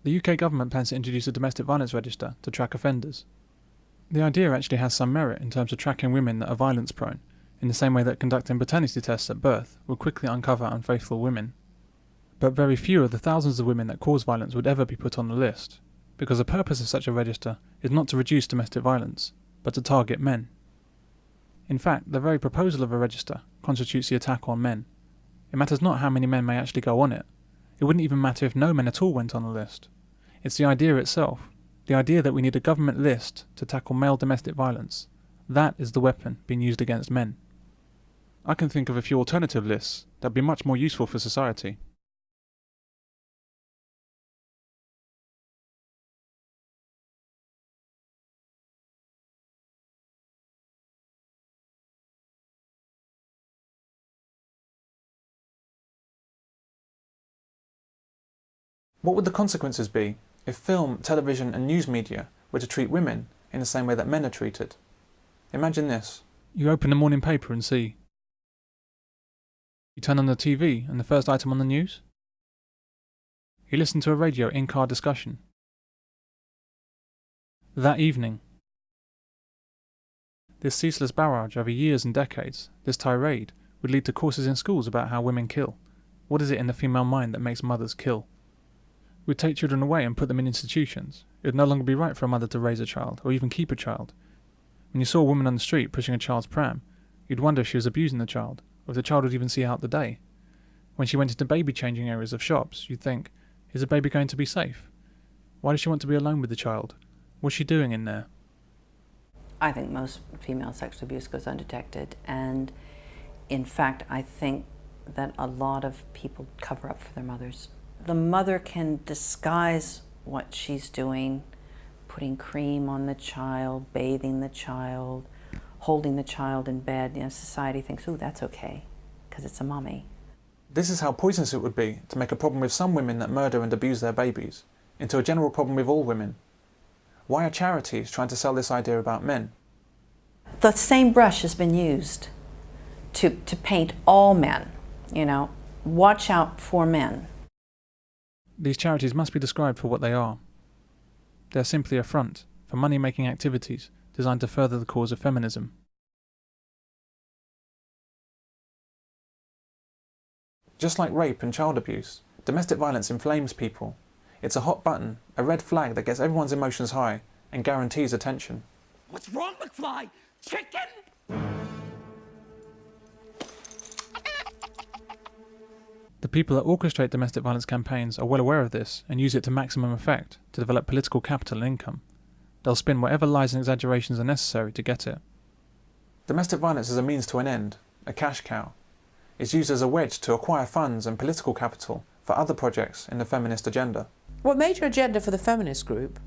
The UK government plans to introduce a domestic violence register to track offenders. The idea actually has some merit in terms of tracking women that are violence prone, in the same way that conducting paternity tests at birth will quickly uncover unfaithful women. But very few of the thousands of women that cause violence would ever be put on the list, because the purpose of such a register is not to reduce domestic violence, but to target men. In fact, the very proposal of a register constitutes the attack on men. It matters not how many men may actually go on it. It wouldn't even matter if no men at all went on the list. It's the idea itself, the idea that we need a government list to tackle male domestic violence. That is the weapon being used against men. I can think of a few alternative lists that would be much more useful for society. What would the consequences be if film, television and news media were to treat women in the same way that men are treated? Imagine this. You open the morning paper and see. You turn on the TV and the first item on the news? You listen to a radio in-car discussion. That evening. This ceaseless barrage over years and decades, this tirade, would lead to courses in schools about how women kill. What is it in the female mind that makes mothers kill? We'd take children away and put them in institutions. It would no longer be right for a mother to raise a child, or even keep a child. When you saw a woman on the street pushing a child's pram, you'd wonder if she was abusing the child, or if the child would even see out the day. When she went into baby changing areas of shops, you'd think, is the baby going to be safe? Why does she want to be alone with the child? What's she doing in there? I think most female sexual abuse goes undetected, and in fact I think that a lot of people cover up for their mothers. The mother can disguise what she's doing, putting cream on the child, bathing the child, holding the child in bed. You know, society thinks, ooh, that's okay, because it's a mommy. This is how poisonous it would be to make a problem with some women that murder and abuse their babies into a general problem with all women. Why are charities trying to sell this idea about men? The same brush has been used to paint all men, you know, watch out for men. These charities must be described for what they are. They are simply a front for money-making activities designed to further the cause of feminism. Just like rape and child abuse, domestic violence inflames people. It's a hot button, a red flag that gets everyone's emotions high and guarantees attention. What's wrong, McFly? Chicken? The people that orchestrate domestic violence campaigns are well aware of this and use it to maximum effect to develop political capital and income. They'll spin whatever lies and exaggerations are necessary to get it. Domestic violence is a means to an end, a cash cow. It's used as a wedge to acquire funds and political capital for other projects in the feminist agenda. What major agenda for the feminist group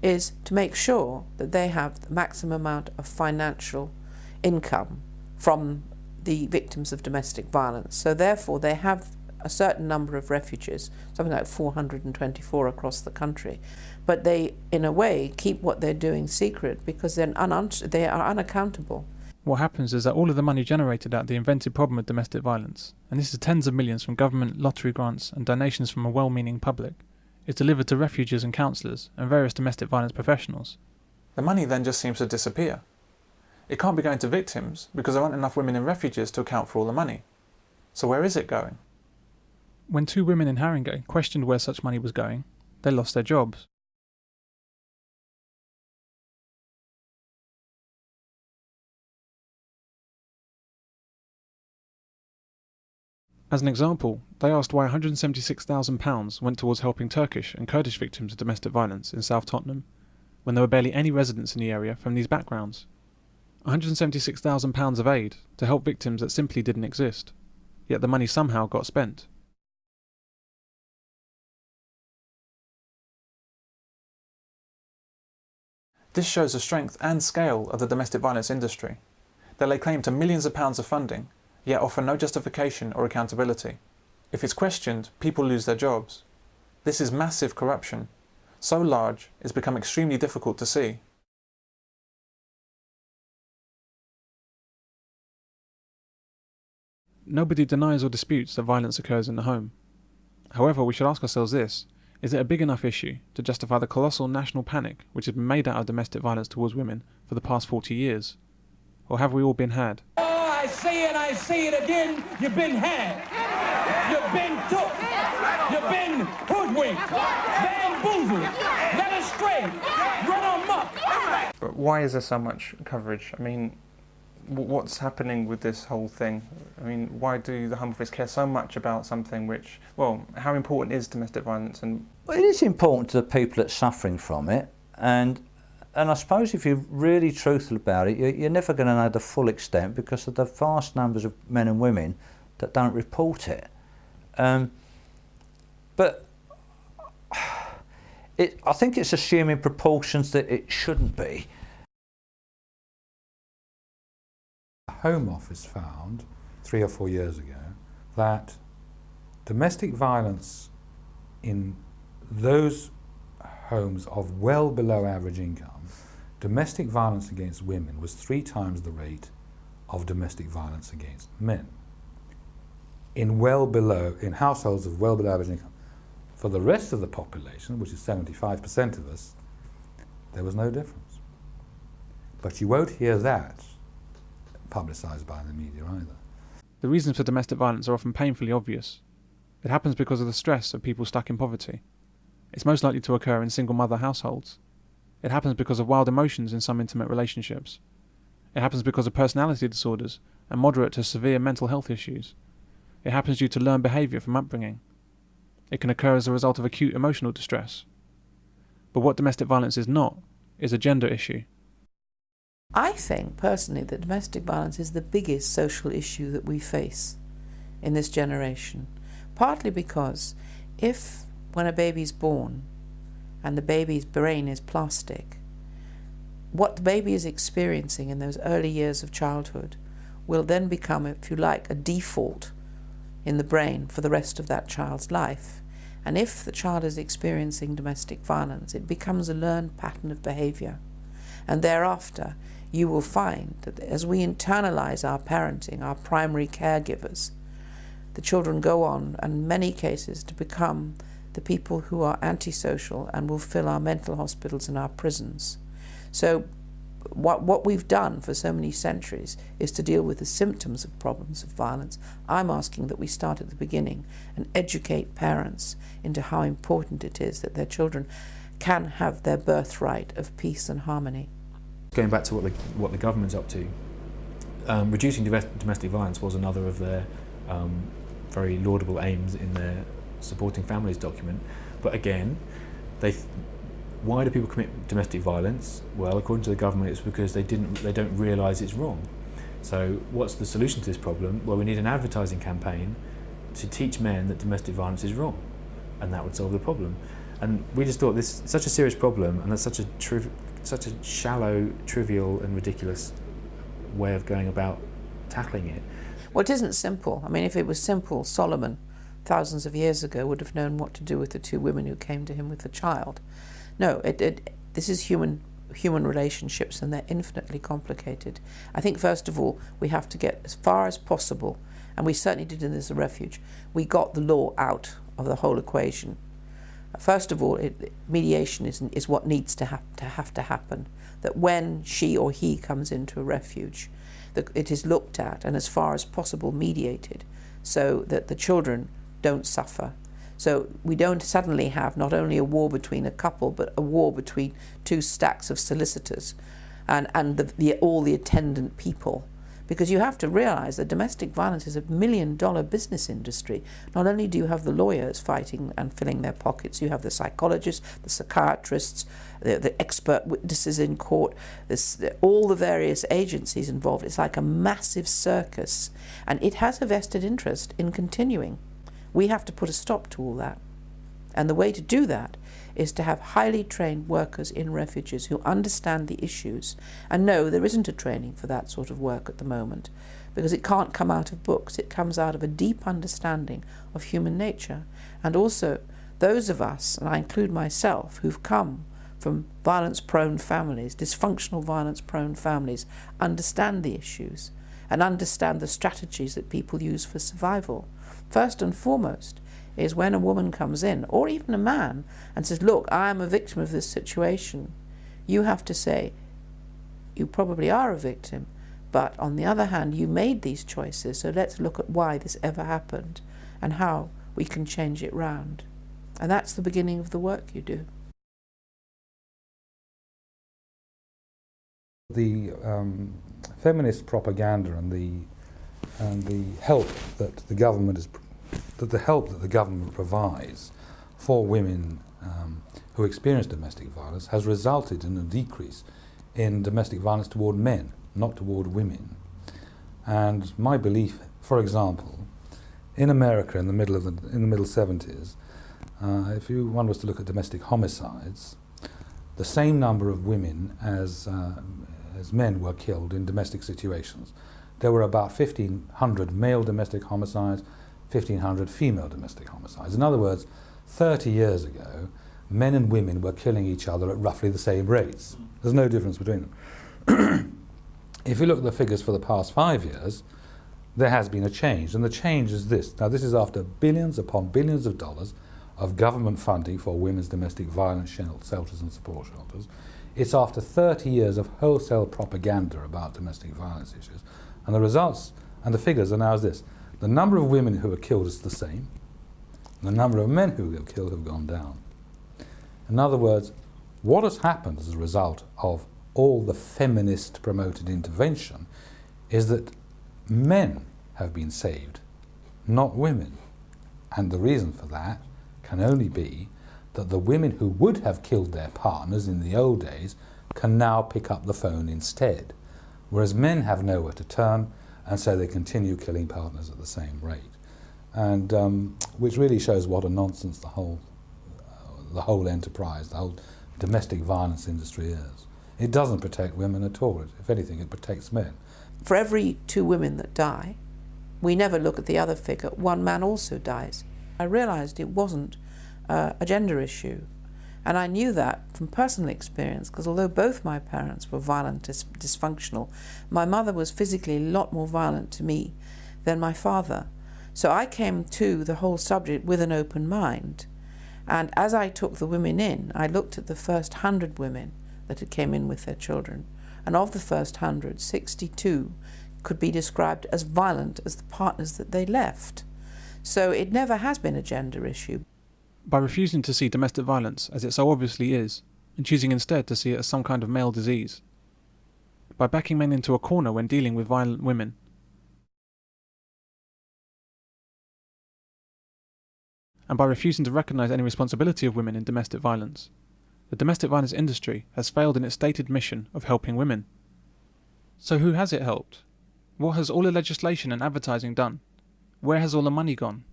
is to make sure that they have the maximum amount of financial income from the victims of domestic violence. So therefore they have a certain number of refuges, something like 424 across the country. But they, in a way, keep what they're doing secret because they are unaccountable. What happens is that all of the money generated out of the invented problem of domestic violence, and this is tens of millions from government, lottery grants and donations from a well-meaning public, is delivered to refuges and counsellors and various domestic violence professionals. The money then just seems to disappear. It can't be going to victims because there aren't enough women in refuges to account for all the money. So where is it going? When 2 women in Haringey questioned where such money was going, they lost their jobs. As an example, they asked why £176,000 went towards helping Turkish and Kurdish victims of domestic violence in South Tottenham, when there were barely any residents in the area from these backgrounds. £176,000 of aid to help victims that simply didn't exist, yet the money somehow got spent. This shows the strength and scale of the domestic violence industry. They lay claim to millions of pounds of funding, yet offer no justification or accountability. If it's questioned, people lose their jobs. This is massive corruption, so large it's become extremely difficult to see. Nobody denies or disputes that violence occurs in the home. However, we should ask ourselves this: Is it a big enough issue to justify the colossal national panic which has been made out of domestic violence towards women for the past 40 years? Or have we all been had? Oh, I say it again, you've been had. You've been took. You've been hoodwinked, bamboozled, led astray, run amok. But why is there so much coverage? I mean, what's happening with this whole thing? I mean, why do the Home Office care so much about something which, well, how important is domestic violence? And well, it is important to the people that's suffering from it, and I suppose if you're really truthful about it, you're never going to know the full extent because of the vast numbers of men and women that don't report it. But I think it's assuming proportions that it shouldn't be. The Home Office found 3 or 4 years ago that domestic violence in those homes of well below average income, domestic violence against women was 3 times the rate of domestic violence against men. In households of well below average income. For the rest of the population, which is 75% of us, there was no difference. But you won't hear that publicised by the media either. The reasons for domestic violence are often painfully obvious. It happens because of the stress of people stuck in poverty. It's most likely to occur in single mother households. It happens because of wild emotions in some intimate relationships. It happens because of personality disorders and moderate to severe mental health issues. It happens due to learned behaviour from upbringing. It can occur as a result of acute emotional distress. But what domestic violence is not, is a gender issue. I think, personally, that domestic violence is the biggest social issue that we face in this generation. Partly because when a baby's born and the baby's brain is plastic, what the baby is experiencing in those early years of childhood will then become, if you like, a default in the brain for the rest of that child's life. And if the child is experiencing domestic violence, it becomes a learned pattern of behaviour. And thereafter, you will find that as we internalise our parenting, our primary caregivers, the children go on, in many cases, to become the people who are antisocial and will fill our mental hospitals and our prisons. So what we've done for so many centuries is to deal with the symptoms of problems of violence. I'm asking that we start at the beginning and educate parents into how important it is that their children can have their birthright of peace and harmony. Going back to what the government's up to, reducing domestic violence was another of their very laudable aims in their Supporting Families document. But again, why do people commit domestic violence? Well, according to the government, it's because they don't realise it's wrong. So what's the solution to this problem? Well, we need an advertising campaign to teach men that domestic violence is wrong, and that would solve the problem. And we just thought this is such a serious problem, and that's such a shallow, trivial and ridiculous way of going about tackling it. Well, it isn't simple. I mean, if it was simple, Solomon, thousands of years ago, would have known what to do with the 2 women who came to him with the child. No, this is human relationships, and they're infinitely complicated. I think, first of all, we have to get as far as possible, and we certainly did in this refuge, we got the law out of the whole equation. First of all, mediation is what needs to happen. That when she or he comes into a refuge, that it is looked at and as far as possible mediated, so that the children don't suffer. So we don't suddenly have not only a war between a couple, but a war between 2 stacks of solicitors and all the attendant people. Because you have to realise that domestic violence is a $1 million business industry. Not only do you have the lawyers fighting and filling their pockets, you have the psychologists, the psychiatrists, the expert witnesses in court, all the various agencies involved. It's like a massive circus, and it has a vested interest in continuing. We have to put a stop to all that. And the way to do that is to have highly trained workers in refuges who understand the issues. And no, there isn't a training for that sort of work at the moment, because it can't come out of books. It comes out of a deep understanding of human nature. And also, those of us, and I include myself, who've come from violence-prone families, dysfunctional violence-prone families, understand the issues and understand the strategies that people use for survival. First and foremost is when a woman comes in, or even a man, and says, look, I am a victim of this situation, you have to say, you probably are a victim, but on the other hand, you made these choices, so let's look at why this ever happened and how we can change it round. And that's the beginning of the work you do. The feminist propaganda and the help that the government provides for women who experience domestic violence has resulted in a decrease in domestic violence toward men, not toward women. And my belief, for example, in America in the middle 70s, if one was to look at domestic homicides, the same number of women as men were killed in domestic situations. There were about 1,500 male domestic homicides, 1,500 female domestic homicides. In other words, 30 years ago, men and women were killing each other at roughly the same rates. There's no difference between them. If you look at the figures for the past 5 years, there has been a change, and the change is this. Now, this is after billions upon billions of dollars of government funding for women's domestic violence shelters and support shelters. It's after 30 years of wholesale propaganda about domestic violence issues. And the results and the figures are now as this. The number of women who are killed is the same. The number of men who are killed have gone down. In other words, what has happened as a result of all the feminist promoted intervention is that men have been saved, not women. And the reason for that can only be that the women who would have killed their partners in the old days can now pick up the phone instead, whereas men have nowhere to turn, and so they continue killing partners at the same rate. And which really shows what a nonsense the whole enterprise, the whole domestic violence industry is. It doesn't protect women at all. If anything, it protects men. For every 2 women that die, we never look at the other figure. 1 man also dies. I realised it wasn't a gender issue. And I knew that from personal experience, because although both my parents were violent, dysfunctional, my mother was physically a lot more violent to me than my father. So I came to the whole subject with an open mind. And as I took the women in, I looked at the first 100 women that had came in with their children. And of the first 100, 62 could be described as violent as the partners that they left. So it never has been a gender issue. By refusing to see domestic violence as it so obviously is, and choosing instead to see it as some kind of male disease. By backing men into a corner when dealing with violent women. And by refusing to recognise any responsibility of women in domestic violence. The domestic violence industry has failed in its stated mission of helping women. So who has it helped? What has all the legislation and advertising done? Where has all the money gone?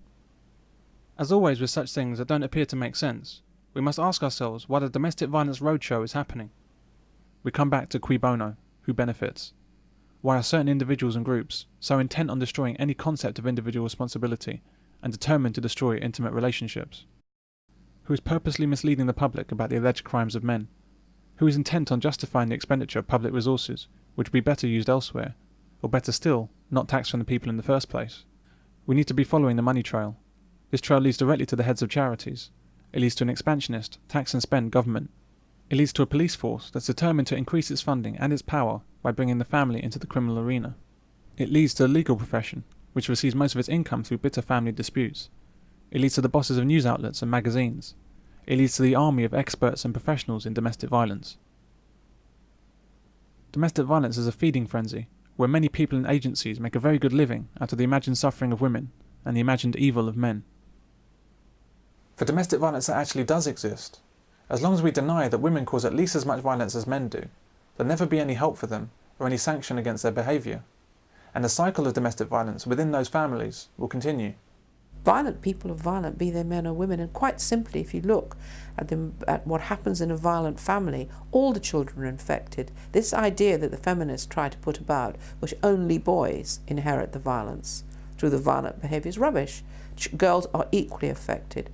As always with such things that don't appear to make sense, we must ask ourselves why the domestic violence roadshow is happening. We come back to cui bono, who benefits? Why are certain individuals and groups so intent on destroying any concept of individual responsibility and determined to destroy intimate relationships? Who is purposely misleading the public about the alleged crimes of men? Who is intent on justifying the expenditure of public resources, which would be better used elsewhere, or better still, not taxed from the people in the first place? We need to be following the money trail. This trail leads directly to the heads of charities. It leads to an expansionist, tax and spend government. It leads to a police force that's determined to increase its funding and its power by bringing the family into the criminal arena. It leads to the legal profession, which receives most of its income through bitter family disputes. It leads to the bosses of news outlets and magazines. It leads to the army of experts and professionals in domestic violence. Domestic violence is a feeding frenzy, where many people and agencies make a very good living out of the imagined suffering of women and the imagined evil of men. For domestic violence that actually does exist, as long as we deny that women cause at least as much violence as men do, there'll never be any help for them or any sanction against their behaviour, and the cycle of domestic violence within those families will continue. Violent people are violent, be they men or women, and quite simply, if you look at what happens in a violent family, all the children are infected. This idea that the feminists try to put about, which only boys inherit the violence through the violent behaviour, is rubbish. Girls are equally affected.